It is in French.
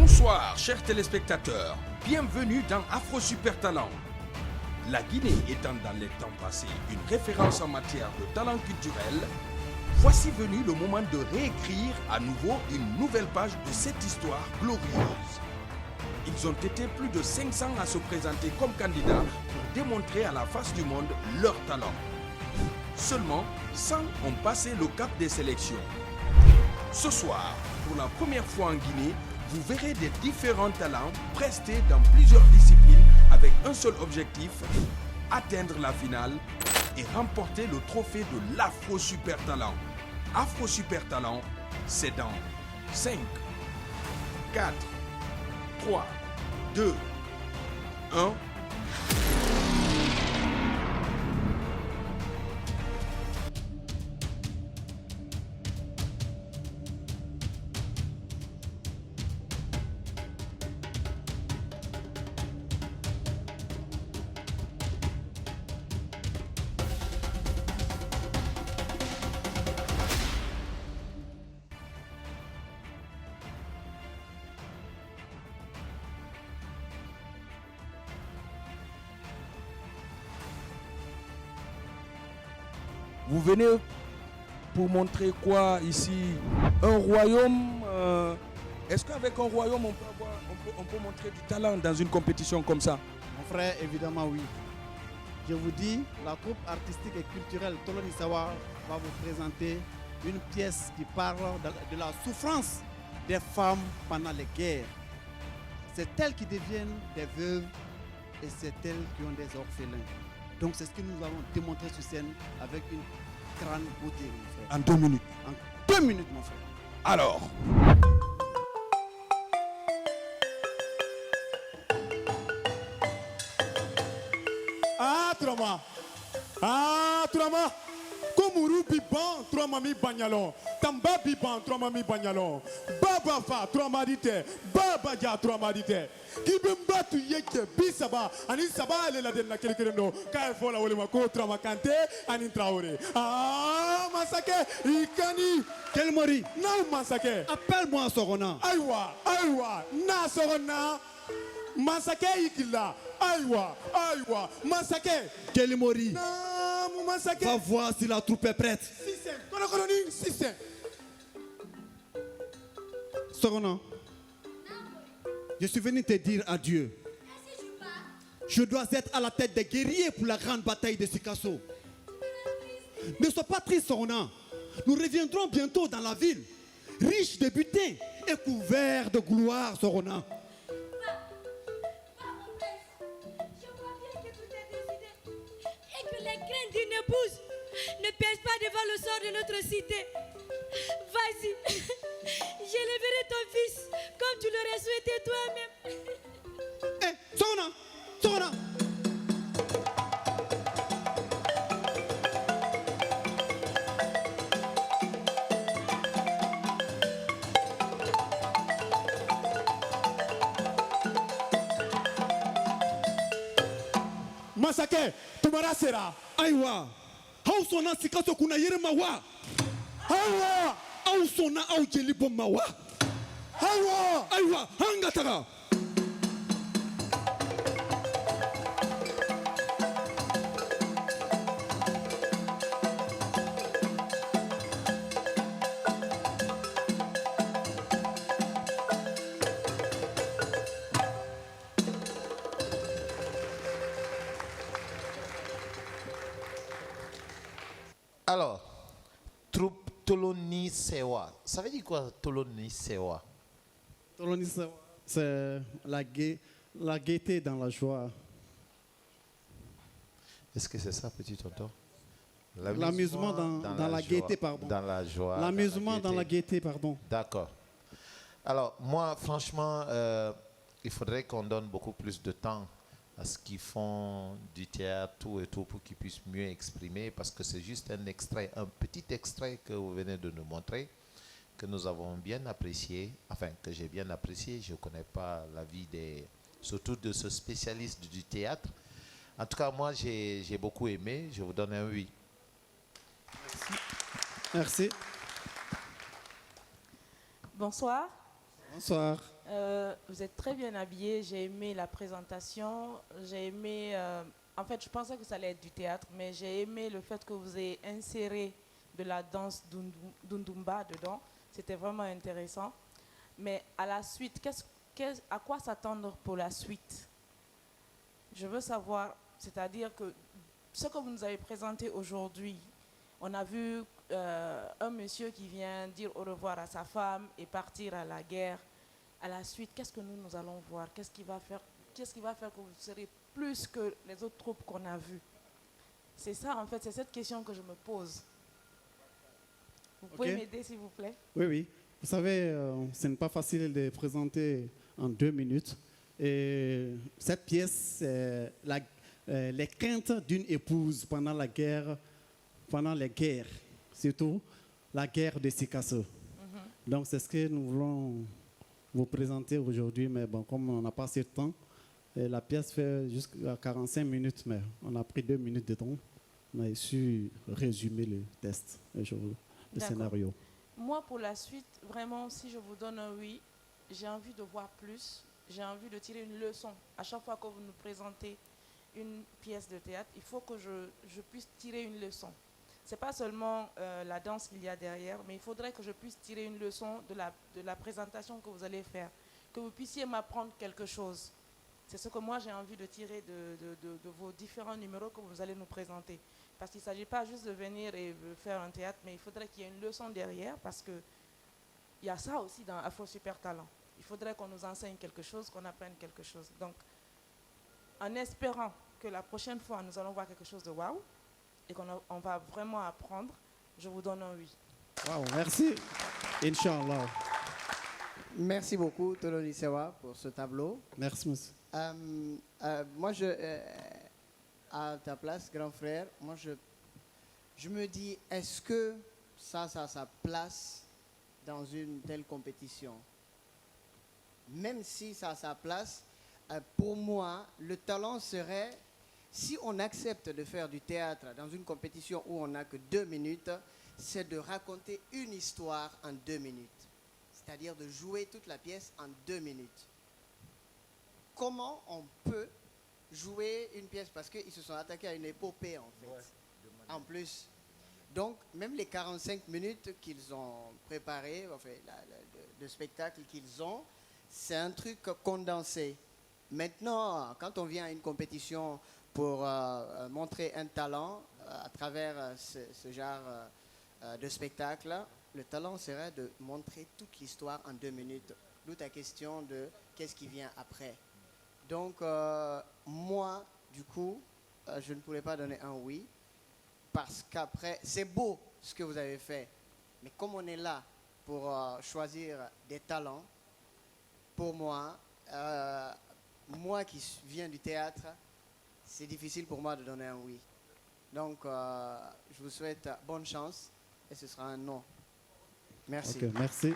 Bonsoir, chers téléspectateurs. Bienvenue dans Afro Super Talent. La Guinée étant dans les temps passés une référence en matière de talent culturel, voici venu le moment de réécrire à nouveau une nouvelle page de cette histoire glorieuse. Ils ont été plus de 500 à se présenter comme candidats pour démontrer à la face du monde leur talent. Seulement 100 ont passé le cap des sélections. Ce soir, pour la première fois en Guinée, vous verrez des différents talents prestés dans plusieurs disciplines avec un seul objectif, atteindre la finale et remporter le trophée de l'Afro Super Talent. Afro Super Talent, c'est dans 5, 4, 3, 2, 1. Vous venez pour montrer quoi ici? Un royaume. Est-ce qu'avec un royaume, on peut montrer du talent dans une compétition comme ça? Mon frère, évidemment oui. Je vous dis, la troupe artistique et culturelle Tolonisawa va vous présenter une pièce qui parle de la souffrance des femmes pendant les guerres. C'est elles qui deviennent des veuves et c'est elles qui ont des orphelins. Donc c'est ce que nous allons démontrer sur scène avec une grande beauté, mon frère. En 2 minutes. En 2 minutes, mon frère. Alors. Ah, Trama. Komuru biban, Trama mi banyalon. Tamba biban, Trama mi banyalon. Baba fa, Trama dite. Baba ja, Trama dite. Kibemba tu yeke bisaba. Ani saba ele la den na kelkerendo. Kae fola wole mako Trama kante ani traore. Ah, masake ikani. Quel mori? Na masake. Appelle-moi Sorona. Aywa, na Sorona. Masake ikila. Aywa, masake. Quel mori? Na masake. Va voir si la troupe est prête. Système. Sorona, je suis venu te dire adieu. Je dois être à la tête des guerriers pour la grande bataille de Sikasso. Ne sois pas triste, Sorona. Nous reviendrons bientôt dans la ville, riches de butin et couverts de gloire, Sorona. D'une épouse ne pèse pas devant le sort de notre cité. Vas-y, j'élèverai ton fils comme tu l'aurais souhaité toi-même. Eh, Sorona. Masake, tumara sera. Aywa, how sona Sikasso kuna yere mawa. Aywa, How sona au jelibo mawa. Aywa, hangataga. Alors, troupe Tolonisawa. Ça veut dire quoi, Tolonisawa? Tolonisawa, c'est la gaieté dans la joie. Est-ce que c'est ça, petit tonton? L'amusement dans la gaieté, pardon. Dans la joie. L'amusement dans la gaieté, pardon. D'accord. Alors, moi, franchement, il faudrait qu'on donne beaucoup plus de temps à ceux qui font du théâtre, tout et tout, pour qu'ils puissent mieux exprimer, parce que c'est juste un extrait, un petit extrait que vous venez de nous montrer, que nous avons bien apprécié, enfin, que j'ai bien apprécié. Je ne connais pas la vie surtout de ce spécialiste du théâtre. En tout cas, moi, j'ai beaucoup aimé. Je vous donne un oui. Merci. Bonsoir. Bonsoir. Vous êtes très bien habillé. J'ai aimé la présentation. J'ai aimé. En fait, je pensais que ça allait être du théâtre, mais j'ai aimé le fait que vous ayez inséré de la danse Dundumba dedans. C'était vraiment intéressant. Mais à la suite, à quoi s'attendre pour la suite? Je veux savoir, c'est-à-dire que ce que vous nous avez présenté aujourd'hui, on a vu un monsieur qui vient dire au revoir à sa femme et partir à la guerre. À la suite, qu'est-ce que nous allons voir? Qu'est-ce qui va faire que vous serez plus que les autres troupes qu'on a vues? C'est ça, en fait, c'est cette question que je me pose. Vous pouvez m'aider, s'il vous plaît? Oui, oui. Vous savez, ce n'est pas facile de présenter en 2 minutes. Et cette pièce, c'est les craintes d'une épouse pendant les guerres, surtout la guerre de Sikasso. Donc, c'est ce que nous voulons vous présenter aujourd'hui, mais bon, comme on n'a pas assez de temps, la pièce fait jusqu'à 45 minutes, mais on a pris 2 minutes de temps. On a su résumer le test, le scénario. Moi, pour la suite, vraiment, si je vous donne un oui, j'ai envie de voir plus. J'ai envie de tirer une leçon. À chaque fois que vous nous présentez une pièce de théâtre, il faut que je puisse tirer une leçon. Ce n'est pas seulement la danse qu'il y a derrière, mais il faudrait que je puisse tirer une leçon de la présentation que vous allez faire, que vous puissiez m'apprendre quelque chose. C'est ce que moi j'ai envie de tirer de vos différents numéros que vous allez nous présenter. Parce qu'il ne s'agit pas juste de venir et de faire un théâtre, mais il faudrait qu'il y ait une leçon derrière, parce qu'il y a ça aussi dans Afro Super Talent. Il faudrait qu'on nous enseigne quelque chose, qu'on apprenne quelque chose. Donc, en espérant que la prochaine fois, nous allons voir quelque chose de waouh, et qu'on va vraiment apprendre, je vous donne un oui. Wow, merci. Inch'Allah. Merci beaucoup, Toloni Sewa, pour ce tableau. Merci, monsieur. Moi, à ta place, grand frère, moi, je me dis, est-ce que ça a sa place dans une telle compétition? Même si ça a sa place, pour moi, le talent serait, si on accepte de faire du théâtre dans une compétition où on n'a que 2 minutes, c'est de raconter une histoire en 2 minutes. C'est-à-dire de jouer toute la pièce en 2 minutes. Comment on peut jouer une pièce? Parce qu'ils se sont attaqués à une épopée, en fait. En plus. Donc, même les 45 minutes qu'ils ont préparées, enfin, le spectacle qu'ils ont, c'est un truc condensé. Maintenant, quand on vient à une compétition pour montrer un talent à travers ce genre de spectacle, le talent serait de montrer toute l'histoire en 2 minutes. D'où ta question de qu'est-ce qui vient après. Donc, moi, du coup, je ne pourrais pas donner un oui, parce qu'après, c'est beau ce que vous avez fait, mais comme on est là pour choisir des talents, pour moi, moi qui viens du théâtre, c'est difficile pour moi de donner un oui. Donc, je vous souhaite bonne chance et ce sera un non. Merci. Ok, merci.